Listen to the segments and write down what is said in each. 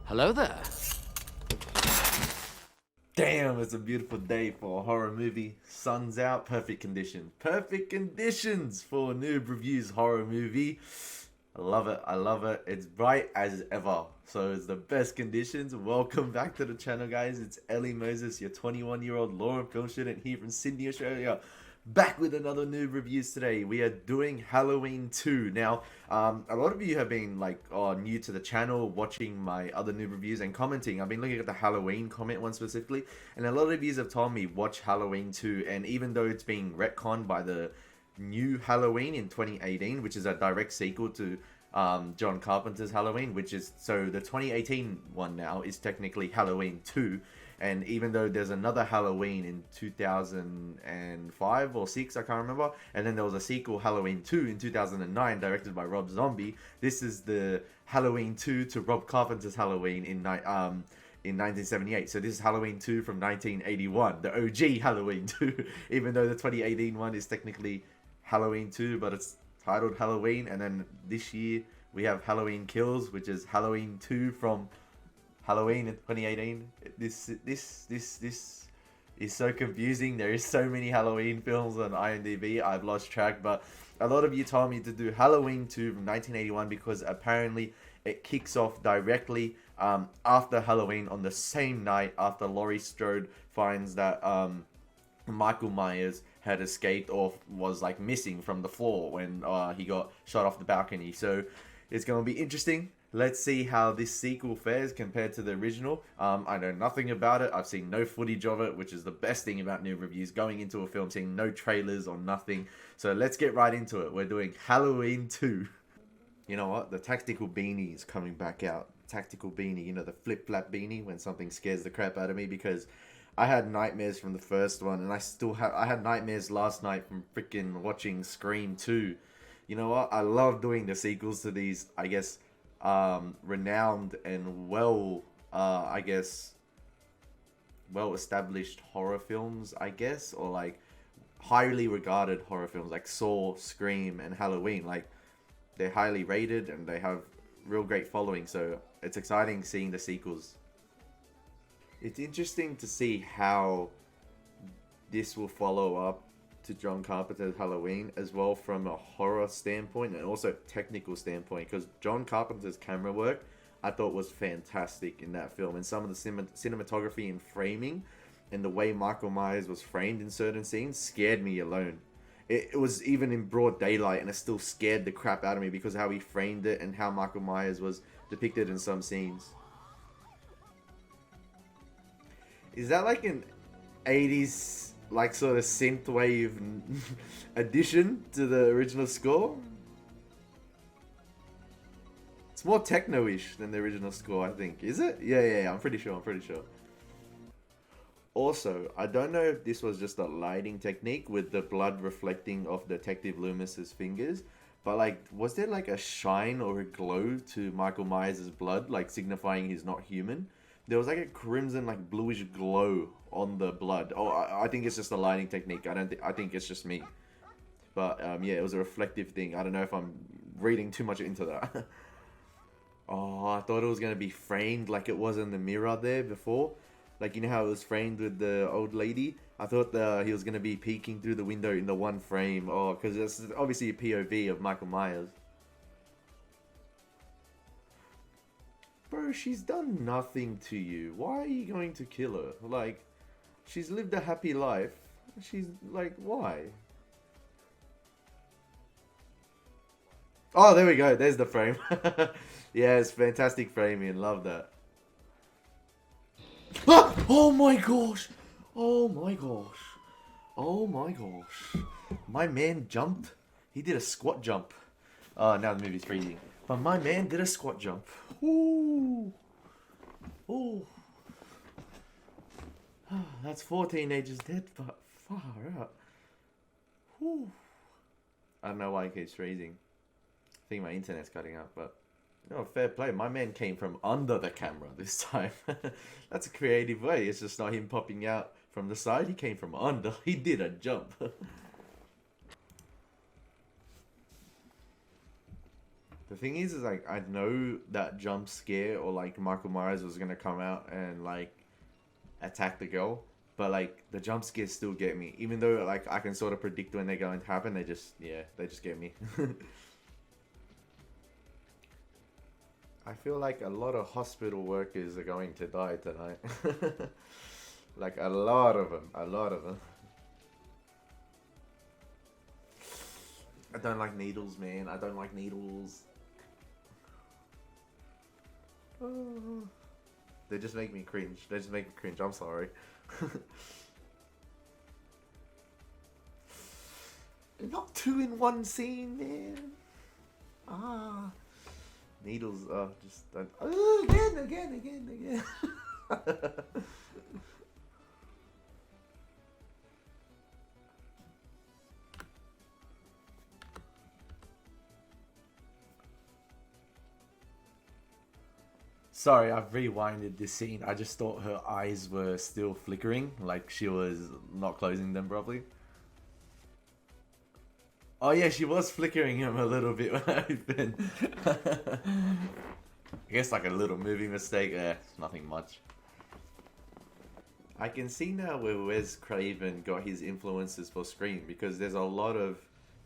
Hello there. Damn, it's a beautiful day for a horror movie. Sun's out, perfect condition. Perfect conditions for Noob Reviews horror movie. I love it, I love it. It's bright as ever. So it's the best conditions. Welcome back to the channel, guys. It's Ellie Moses, your 21-year-old law and film student here from Sydney, Australia. Back with another Noob Reviews today. We are doing Halloween 2. Now, a lot of you have been new to the channel, watching my other Noob Reviews and commenting. I've been looking at the Halloween comment one specifically, and a lot of you have told me watch Halloween 2, and even though it's being retconned by the new Halloween in 2018, which is a direct sequel to John Carpenter's Halloween, which is, so the 2018 one now is technically Halloween 2. And even though there's another Halloween in 2005 or 6, I can't remember, and then there was a sequel, Halloween 2, in 2009, directed by Rob Zombie. This is the Halloween 2 to Rob Carpenter's Halloween in 1978. So this is Halloween 2 from 1981, the OG Halloween 2, even though the 2018 one is technically Halloween 2, but it's titled Halloween. And then this year we have Halloween Kills, which is Halloween 2 from Halloween in 2018. This is so confusing. There is so many Halloween films on IMDb. I've lost track, but a lot of you told me to do Halloween 2 from 1981 because apparently it kicks off directly after Halloween, on the same night after Laurie Strode finds that Michael Myers had escaped or was like missing from the floor when he got shot off the balcony. So it's going to be interesting. Let's see how this sequel fares compared to the original. I know nothing about it. I've seen no footage of it, which is the best thing about Noob Reviews. Going into a film, seeing no trailers or nothing. So let's get right into it. We're doing Halloween 2. You know what? The tactical beanie is coming back out. Tactical beanie, you know, the flip-flap beanie when something scares the crap out of me, because I had nightmares from the first one, and I had nightmares last night from freaking watching Scream 2. You know what? I love doing the sequels to these, I guess, renowned and well established horror films, I guess, or like highly regarded horror films like Saw, Scream, and Halloween. Like, they're highly rated and they have real great following, so it's exciting seeing the sequels. It's interesting to see how this will follow up to John Carpenter's Halloween as well, from a horror standpoint and also technical standpoint, because John Carpenter's camera work I thought was fantastic in that film, and some of the cinematography and framing and the way Michael Myers was framed in certain scenes scared me alone. It was even in broad daylight and it still scared the crap out of me because of how he framed it and how Michael Myers was depicted in some scenes. Is that like an 80s like sort of synthwave addition to the original score? It's more techno-ish than the original score, I think. Is it? Yeah, I'm pretty sure. Also, I don't know if this was just a lighting technique with the blood reflecting off Detective Loomis's fingers, but like, was there like a shine or a glow to Michael Myers' blood, like signifying he's not human? There was like a crimson, like bluish glow on the blood. Oh, I think it's just a lighting technique. I think it's just me. But yeah, it was a reflective thing. I don't know if I'm reading too much into that. Oh, I thought it was gonna be framed like it was in the mirror there before. Like, you know how it was framed with the old lady? I thought he was gonna be peeking through the window in the one frame. Oh, because it's obviously a POV of Michael Myers. Bro, she's done nothing to you. Why are you going to kill her? Like, she's lived a happy life. She's like, why? Oh, there we go. There's the frame. Yeah, it's fantastic framing. Love that. Ah! Oh my gosh! Oh my gosh! Oh my gosh! My man jumped. He did a squat jump. Now the movie's freezing. But my man did a squat jump. Ooh. Ooh. That's 4 teenagers dead, but far out. Ooh. I don't know why it keeps freezing. I think my internet's cutting out, but no, fair play. My man came from under the camera this time. That's a creative way. It's just not him popping out from the side. He came from under. He did a jump. The thing is like I know that jump scare or like Michael Myers was gonna come out and like attack the girl, but like the jump scares still get me. Even though like I can sort of predict when they're going to happen, they just get me. I feel like a lot of hospital workers are going to die tonight. Like a lot of them, a lot of them. I don't like needles, man. I don't like needles. They just make me cringe. They just make me cringe. I'm sorry. Not two in one scene, man. Ah. Needles, just don't. Again. Sorry, I've rewinded this scene. I just thought her eyes were still flickering, like she was not closing them properly. Oh yeah, she was flickering him a little bit when I opened. I guess like a little movie mistake. Nothing much. I can see now where Wes Craven got his influences for Scream, because there's a lot of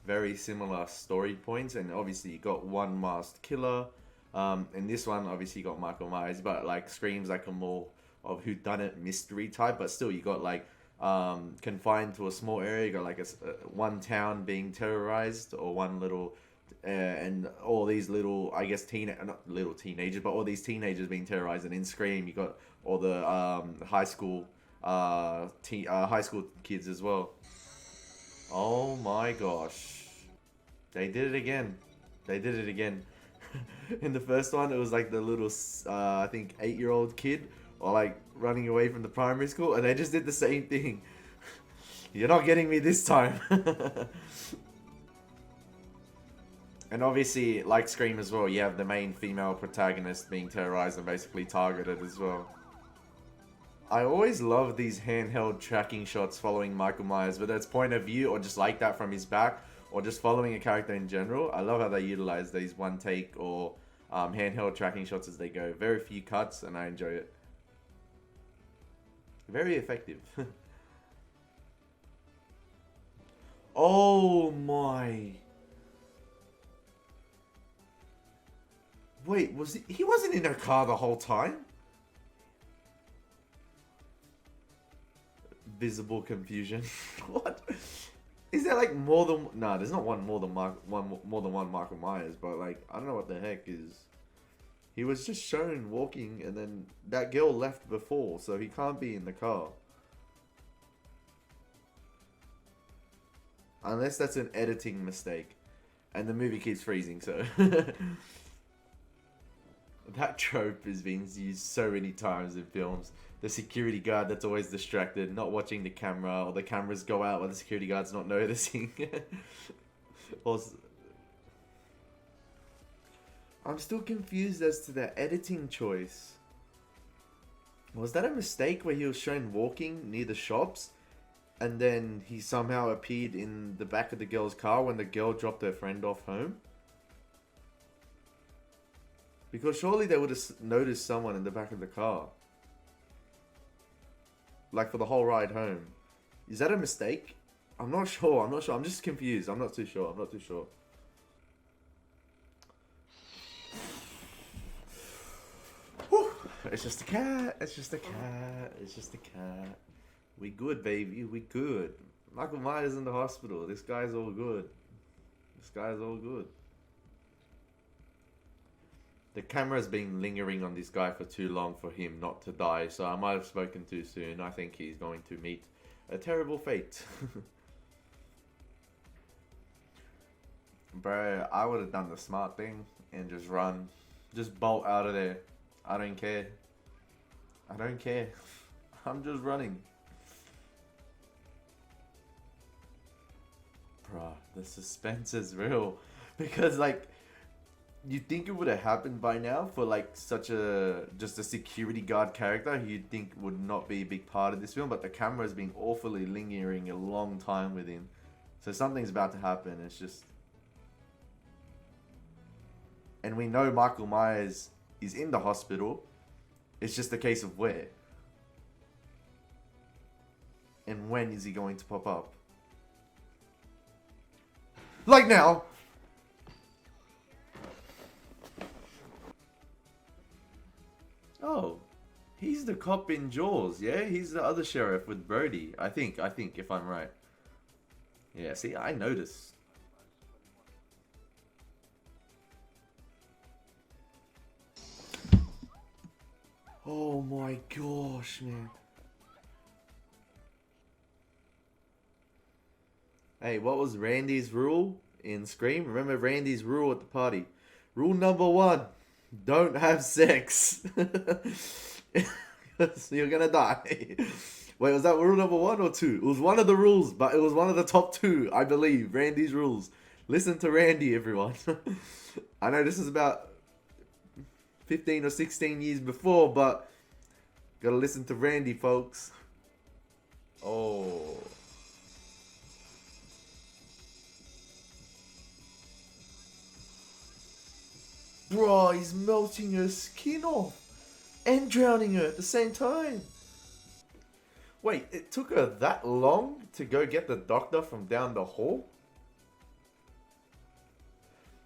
very similar story points, and obviously you got one masked killer. And this one obviously you got Michael Myers, but like Scream's like a more of whodunit mystery type, but still you got like confined to a small area. You got like one town being terrorized, or one little and all these little, I guess, not little teenagers, but all these teenagers being terrorized. And in Scream you got all the high school high school kids as well. Oh my gosh, they did it again. They did it again. In the first one, it was like the little, I think 8-year-old kid, or like running away from the primary school, and they just did the same thing. You're not getting me this time. And obviously, like Scream as well, you have the main female protagonist being terrorized and basically targeted as well. I always love these handheld tracking shots following Michael Myers, whether it's point of view or just like that from his back, or just following a character in general. I love how they utilize these one take or handheld tracking shots as they go. Very few cuts, and I enjoy it. Very effective. Oh my. Wait, he wasn't in her car the whole time? Visible confusion. What? Is there like more than... Nah, there's not more than one Michael Myers, but like, I don't know what the heck is... He was just shown walking, and then that girl left before, so he can't be in the car. Unless that's an editing mistake. And the movie keeps freezing, so... That trope has been used so many times in films. The security guard that's always distracted, not watching the camera, or the cameras go out while the security guard's not noticing. I'm still confused as to the editing choice. Was that a mistake where he was shown walking near the shops, and then he somehow appeared in the back of the girl's car when the girl dropped her friend off home? Because surely they would have noticed someone in the back of the car. Like for the whole ride home. Is that a mistake? I'm not sure. I'm just confused. I'm not too sure. Whew. It's just a cat. It's just a cat. We good, baby. We good. Michael Myers in the hospital. This guy's all good. The camera's been lingering on this guy for too long for him not to die, so I might have spoken too soon. I think he's going to meet a terrible fate. Bro, I would have done the smart thing and just run. Just bolt out of there. I don't care. I'm just running. Bruh, the suspense is real. Because, like, you'd think it would have happened by now for, like, just a security guard character who you'd think would not be a big part of this film, but the camera's been awfully lingering a long time with him. So something's about to happen. It's just... and we know Michael Myers is in the hospital. It's just a case of where. And when is he going to pop up? Like now! Oh, he's the cop in Jaws, yeah? He's the other sheriff with Brody. I think, if I'm right. Yeah, see, I noticed. Oh my gosh, man. Hey, what was Randy's rule in Scream? Remember Randy's rule at the party? Rule number 1, don't have sex. You're gonna die. Wait, was that rule number 1 or 2? It was one of the rules, but it was one of the top 2, I believe. Randy's rules. Listen to Randy, everyone. I know this is about 15 or 16 years before, but gotta listen to Randy, folks. Oh. Bro, he's melting her skin off and drowning her at the same time. Wait, it took her that long to go get the doctor from down the hall?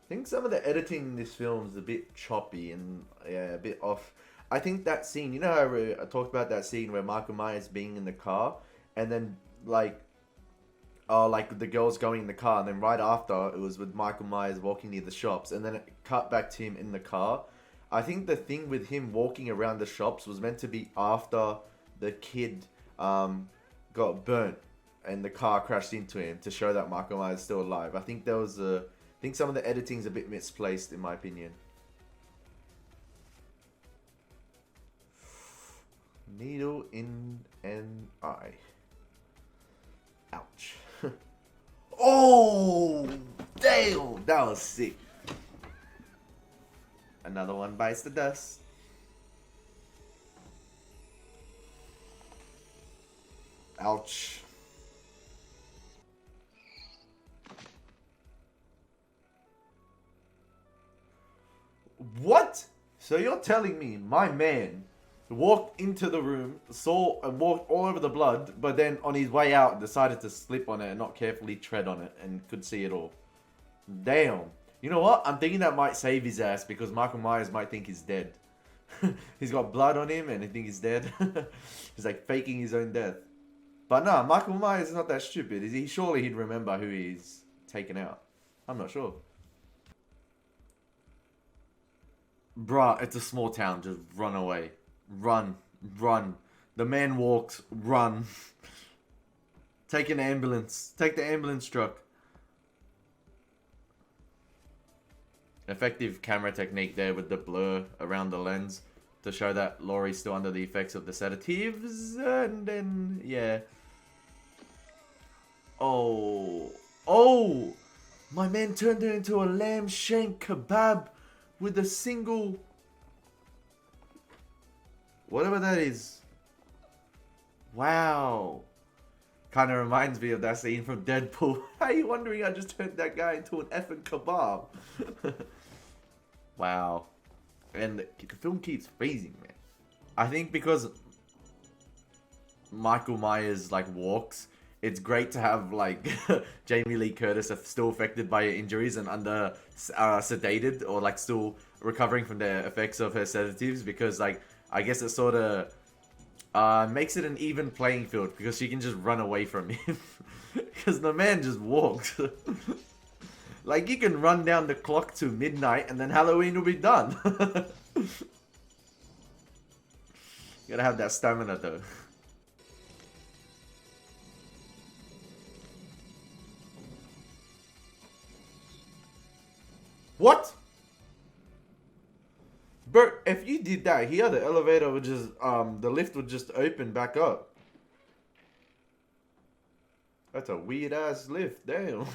I think some of the editing in this film is a bit choppy and yeah, a bit off. I think that scene, you know how I talked about that scene where Michael Myers being in the car and then like the girls going in the car, and then right after it was with Michael Myers walking near the shops, and then it cut back to him in the car. I think the thing with him walking around the shops was meant to be after the kid got burnt and the car crashed into him to show that Michael Myers is still alive. I think some of the editing's a bit misplaced in my opinion. Needle in an eye. Ouch. Oh, damn, that was sick. Another one bites the dust. Ouch. What? So you're telling me my man walked into the room, saw and walked all over the blood, but then on his way out decided to slip on it and not carefully tread on it and could see it all. Damn. You know what? I'm thinking that might save his ass because Michael Myers might think he's dead. He's got blood on him and he thinks he's dead. He's like faking his own death. But nah, Michael Myers is not that stupid. Is he? Surely he'd remember who he's taken out. I'm not sure. Bruh, it's a small town. Just run away. Run. Run. The man walks. Run. Take an ambulance. Take the ambulance truck. Effective camera technique there with the blur around the lens to show that Laurie's still under the effects of the sedatives. And then, yeah. Oh. Oh! My man turned it into a lamb shank kebab with a single... whatever that is. Wow. Kind of reminds me of that scene from Deadpool. How are you wondering I just turned that guy into an effing kebab? Wow. And the film keeps phasing, man. I think because Michael Myers, like, walks, it's great to have, like, Jamie Lee Curtis still affected by her injuries and under sedated or, like, still recovering from the effects of her sedatives because, like, I guess it sort of makes it an even playing field because she can just run away from him. Because the man just walks. Like, you can run down the clock to midnight and then Halloween will be done. You gotta have that stamina though. What? Bro, if you did that here, the elevator would just, the lift would just open back up. That's a weird ass lift, damn.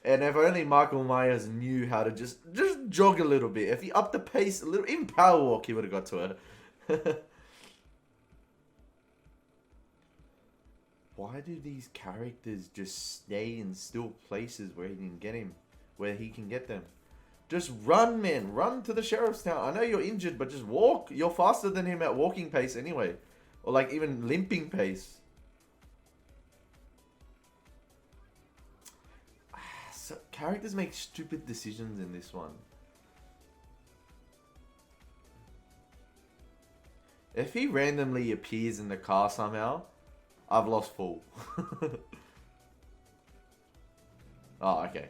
And if only Michael Myers knew how to just jog a little bit. If he upped the pace a little, even power walk, he would have got to her. Why do these characters just stay in still places where he can get them? Just run, man. Run to the sheriff's town. I know you're injured, but just walk. You're faster than him at walking pace anyway. Or like even limping pace. So, characters make stupid decisions in this one. If he randomly appears in the car somehow, I've lost full. Oh, okay.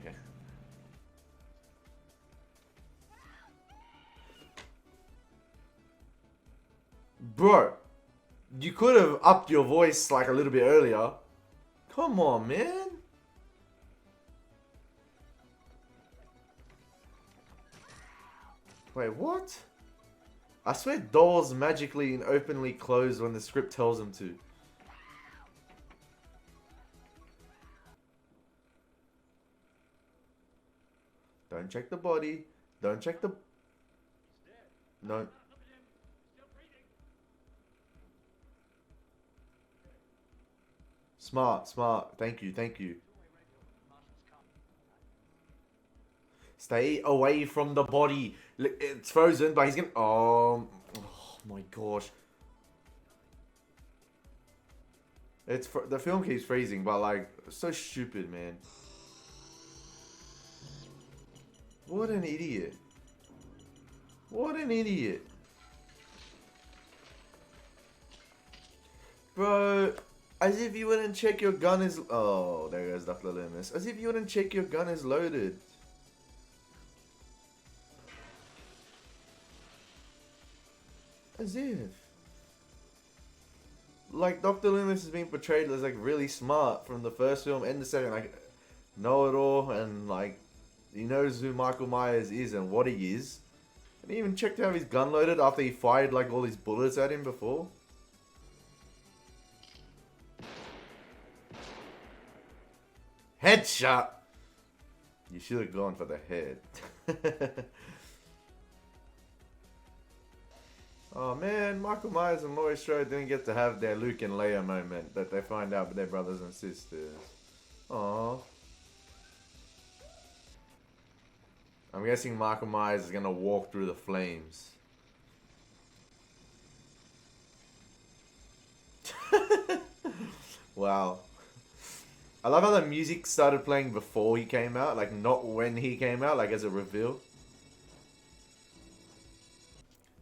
Bro, you could have upped your voice like a little bit earlier. Come on, man. Wait, what? I swear doors magically and openly close when the script tells them to. Don't check the body. Don't check the... No. Smart, smart. Thank you, thank you. Stay away from the body. It's frozen, but he's gonna... Oh my gosh. The film keeps freezing, but like, so stupid, man. What an idiot. What an idiot. Bro, as if you wouldn't check your gun is... Oh, there goes Dr. Loomis. As if you wouldn't check your gun is loaded. As if. Like, Dr. Loomis is being portrayed as like really smart from the first film and the second. Like, know-it-all and like... He knows who Michael Myers is and what he is. And he even checked to have his gun loaded after he fired like all his bullets at him before. Headshot! You should have gone for the head. Oh man, Michael Myers and Laurie Strode didn't get to have their Luke and Leia moment that they find out they're brothers and sisters. Aww. I'm guessing Michael Myers is gonna walk through the flames. Wow. I love how the music started playing before he came out, like not when he came out, like as a reveal.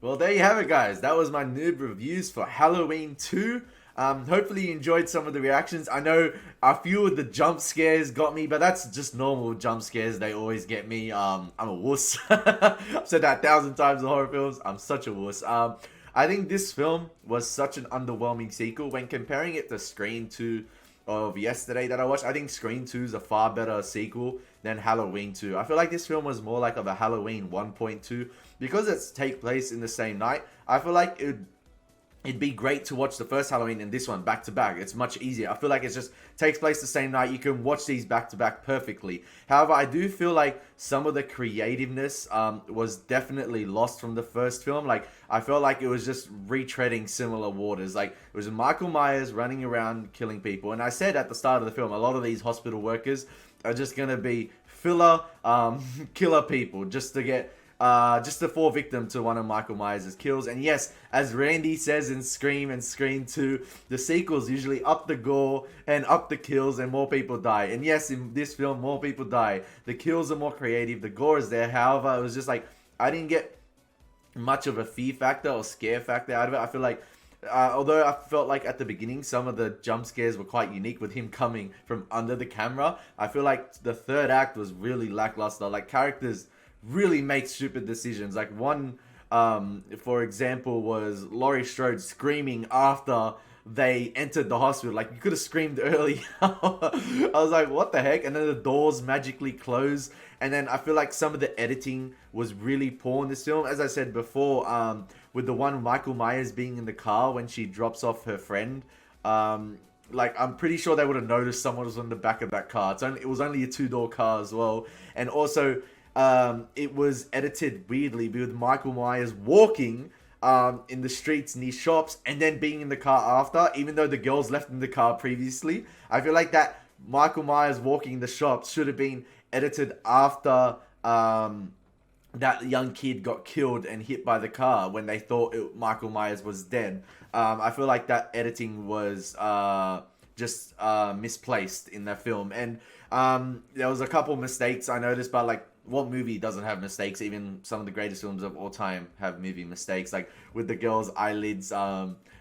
Well, there you have it, guys. That was my noob reviews for Halloween 2. Hopefully you enjoyed some of the reactions. I know a few of the jump scares got me, but that's just normal jump scares. They always get me. I'm a wuss. I've said that 1,000 times in horror films. I'm such a wuss. I think this film was such an underwhelming sequel. When comparing it to Scream 2 of yesterday that I watched, I think Scream 2 is a far better sequel than Halloween 2. I feel like this film was more like of a Halloween 1.2. Because it's take place in the same night, I feel like it'd be great to watch the first Halloween and this one back to back. It's much easier. I feel like it just takes place the same night. You can watch these back to back perfectly. However, I do feel like some of the creativeness was definitely lost from the first film. Like, I felt like it was just retreading similar waters. Like, it was Michael Myers running around killing people. And I said at the start of the film, a lot of these hospital workers are just going to be filler killer people just to get... just to fall victim to one of Michael Myers' kills. And yes, as Randy says in Scream and Scream 2, the sequels usually up the gore and up the kills and more people die. And yes, in this film, more people die. The kills are more creative. The gore is there. However, it was just like, I didn't get much of a fear factor or scare factor out of it. I feel like, although I felt like at the beginning, some of the jump scares were quite unique with him coming from under the camera, I feel like the third act was really lackluster. Like, characters really make stupid decisions. Like one, for example, was Laurie Strode screaming after they entered the hospital. Like, you could have screamed early. I was like, what the heck? And then the doors magically close. And then I feel like some of the editing was really poor in this film. As I said before, with the one Michael Myers being in the car when she drops off her friend, like, I'm pretty sure they would have noticed someone was on the back of that car. It was only a two-door car as well. And also, it was edited weirdly with Michael Myers walking in the streets near shops and then being in the car after, even though the girls left in the car previously. I feel like that Michael Myers walking in the shops should have been edited after that young kid got killed and hit by the car when they thought Michael Myers was dead. I feel like that editing was just misplaced in that film, and there was a couple mistakes I noticed, but like, what movie doesn't have mistakes? Even some of the greatest films of all time have movie mistakes, like with the girl's eyelids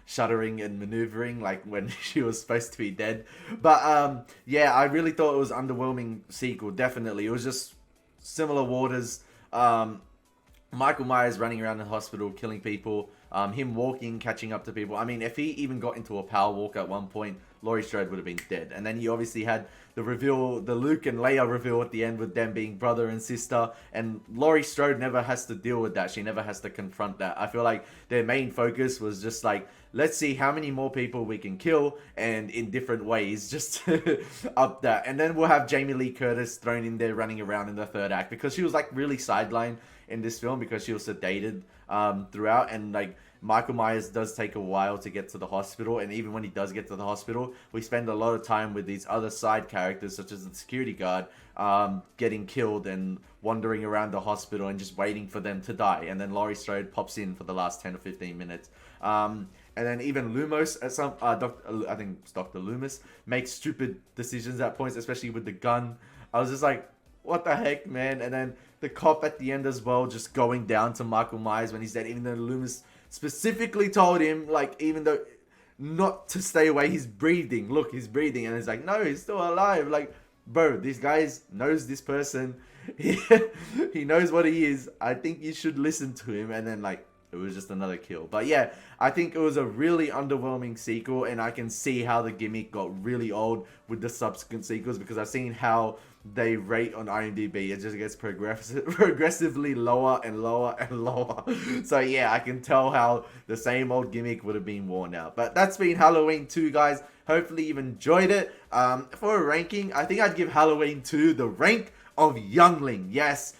shuddering and maneuvering, like when she was supposed to be dead. But yeah, I really thought it was underwhelming sequel. Definitely, it was just similar waters. Michael Myers running around the hospital, killing people. Him walking, catching up to people. I mean, if he even got into a power walk at one point, Laurie Strode would have been dead. And then you obviously had the reveal, the Luke and Leia reveal at the end with them being brother and sister. And Laurie Strode never has to deal with that. She never has to confront that. I feel like their main focus was just like, let's see how many more people we can kill, and in different ways, just to up that. And then we'll have Jamie Lee Curtis thrown in there running around in the third act, because she was like really sidelined in this film because she was sedated throughout, and like Michael Myers does take a while to get to the hospital, and even when he does get to the hospital, we spend a lot of time with these other side characters such as the security guard getting killed and wandering around the hospital and just waiting for them to die, and then Laurie Strode pops in for the last 10 or 15 minutes. And then even Lumos, at some, I think it's Dr. Loomis, makes stupid decisions at points, especially with the gun. I was just like, what the heck, man? And then the cop at the end as well, just going down to Michael Myers when he's dead, even though Loomis specifically told him, like, even though not to stay away, he's breathing. Look, he's breathing. And it's like, no, he's still alive. Like, bro, this guy knows this person. He knows what he is. I think you should listen to him. And then, like, it was just another kill. But yeah, I think it was a really underwhelming sequel, and I can see how the gimmick got really old with the subsequent sequels, because I've seen how they rate on IMDb. It just gets progressively lower and lower and lower. So yeah, I can tell how the same old gimmick would have been worn out. But that's been Halloween 2, guys. Hopefully you've enjoyed it. For a ranking, I think I'd give Halloween 2 the rank of Youngling. Yes.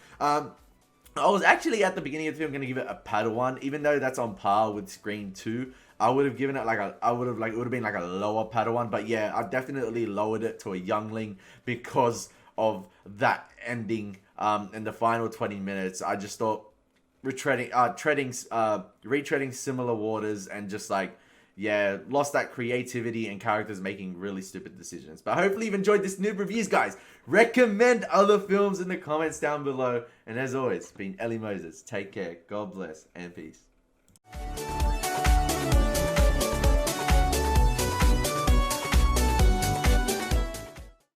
I was actually at the beginning of the film going to give it a Padawan, even though that's on par with Scream 2. I would have given it like it would have been like a lower Padawan, but yeah, I definitely lowered it to a Youngling because of that ending in the final 20 minutes. I just thought retreading similar waters, and just like, yeah, lost that creativity and characters making really stupid decisions. But hopefully you've enjoyed this Noob Reviews, guys. Recommend other films in the comments down below. And as always, been Ellie Moses. Take care. God bless and peace.